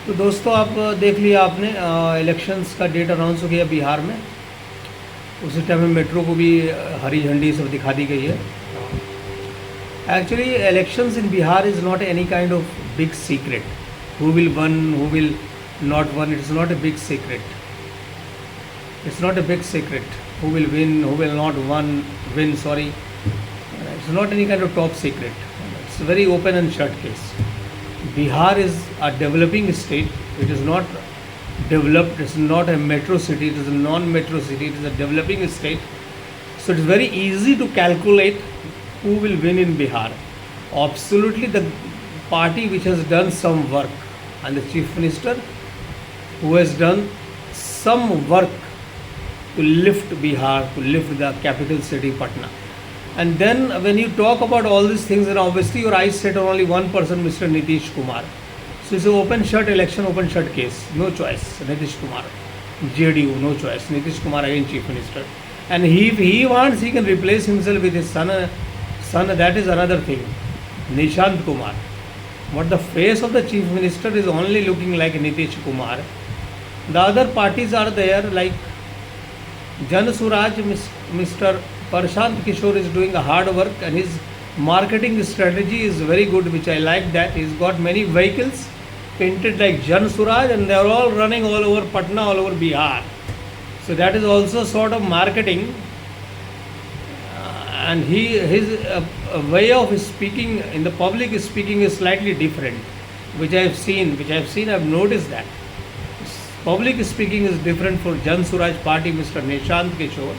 तो दोस्तों आप देख लिया आपने इलेक्शंस का डेट अनाउंस हो गया बिहार में। उसी टाइम में मेट्रो को भी हरी झंडी सब दिखा दी गई है। Actually elections in Bihar is not any kind of big secret. Who will one, who will not one, it is not a big secret. It's not a big secret who will win, who will not win, sorry. It's not any kind of top secret. It's a very open and shut case. Bihar is a developing state. It is not developed. It's not a metro city. It is a non-metro city. It is a developing state. So it's very easy to calculate who will win in Bihar. Absolutely, the party which has done some work, and the chief minister who has done some work to lift Bihar, to lift the capital city Patna. And then when you talk about all these things, then obviously your eyes set on only one person, Mr. Nitish Kumar. So it's an open shut election, open shut case. No choice. Nitish Kumar. JDU, no choice. Nitish Kumar again chief minister. And if he wants, he can replace himself with his son. That is another thing. Nishant Kumar. But the face of the chief minister is only looking like Nitish Kumar. The other parties are there like Jan Suraj, Mr. Prashant Kishore is doing a hard work, and his marketing strategy is very good, which I like that. He's got many vehicles painted like Jan Suraj, and they're all running all over Patna, all over Bihar. So that is also sort of marketing. And his way of speaking in the public speaking is slightly different, which I've seen, I've noticed that. Public speaking is different for Jan Suraj party, Mr. Nishant Kishore.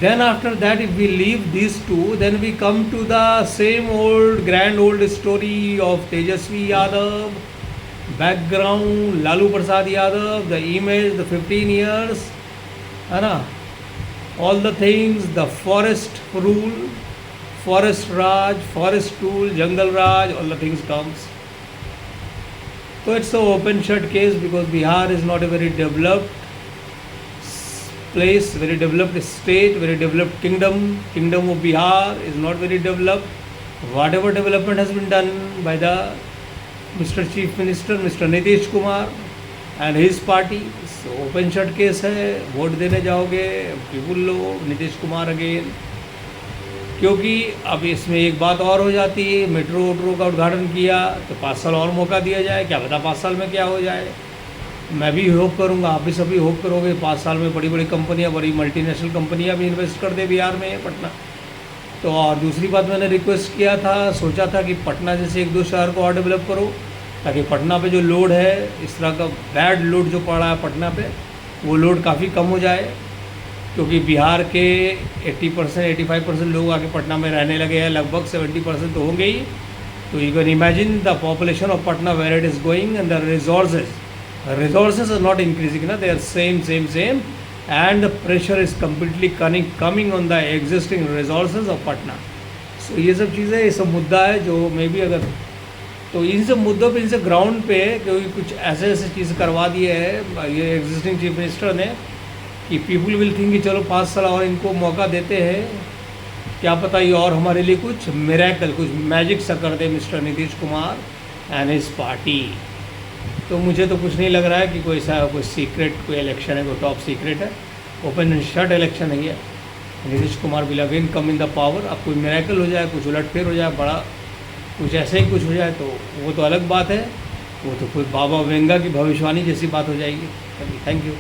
Then after that, if we leave these two, then we come to the same old, grand old story of Tejasvi Yadav, background, Lalu Prasad Yadav, the image, the 15 years, all the things, the forest rule, forest Raj, forest rule, Jungle Raj, all the things comes. So it's an open shut case because Bihar is not a very developed place, very developed state, very developed kingdom. Kingdom of Bihar is not very developed. Whatever development has been done by the Mr. Chief Minister, Mr. Nitish Kumar and his party. So open shut case है, vote देने जाओगे, people लोग, Nitish Kumar again. क्योंकि अब इसमें एक बात और हो जाती है, मेट्रो का उद्घाटन किया तो 5 साल और मौका दिया जाए, क्या पता 5 साल में क्या हो जाए। मैं भी होप करूंगा, आप भी सभी होप करोगे 5 साल में बड़ी बड़ी कंपनियां, बड़ी मल्टीनेशनल कंपनियां भी इन्वेस्ट कर दे बिहार में, पटना। तो और दूसरी बात मैंने रिक्वेस्ट किया था, सोचा था कि पटना जैसे 1-2 शहर को और डेवलप करो, ताकि पटना पे जो लोड है, इस तरह का बैड लोड जो पड़ा है पटना पे, वो लोड काफ़ी कम हो जाए। क्योंकि बिहार के 80% 85% लोग आके पटना में रहने लगे हैं, लगभग 70% तो होंगे ही। तो you can imagine the population of Patna where it is going, and the resources are not increasing ना, they are same and the pressure is completely coming on the existing resources of Patna. So ये सब चीज़ें, ये सब मुद्दा है जो may be अगर तो इन सब मुद्दों पे, इनसे ग्राउंड पे क्योंकि कुछ ऐसे चीज़ करवा दिए है ये एग्जिस्टिंग चीफ मिनिस्टर ने कि पीपल विल थिंक कि चलो 5 साल और इनको मौका देते हैं, क्या पता ये और हमारे लिए कुछ मिरेकल, कुछ मैजिक सा कर दे mister Nitish Kumar and his party. तो मुझे तो कुछ नहीं लग रहा है कि कोई ऐसा कोई सीक्रेट कोई इलेक्शन है, कोई टॉप सीक्रेट है, ओपन एंड शट इलेक्शन है ये। Nitish Kumar will again come in the power. अब कोई मिरेकल हो जाए, कुछ उलटफेर हो जाए, बड़ा कुछ ऐसे ही कुछ हो जाए तो वो तो अलग बात है, वो तो कोई बाबा वेंगा की भविष्यवाणी जैसी बात हो जाएगी। Thank you.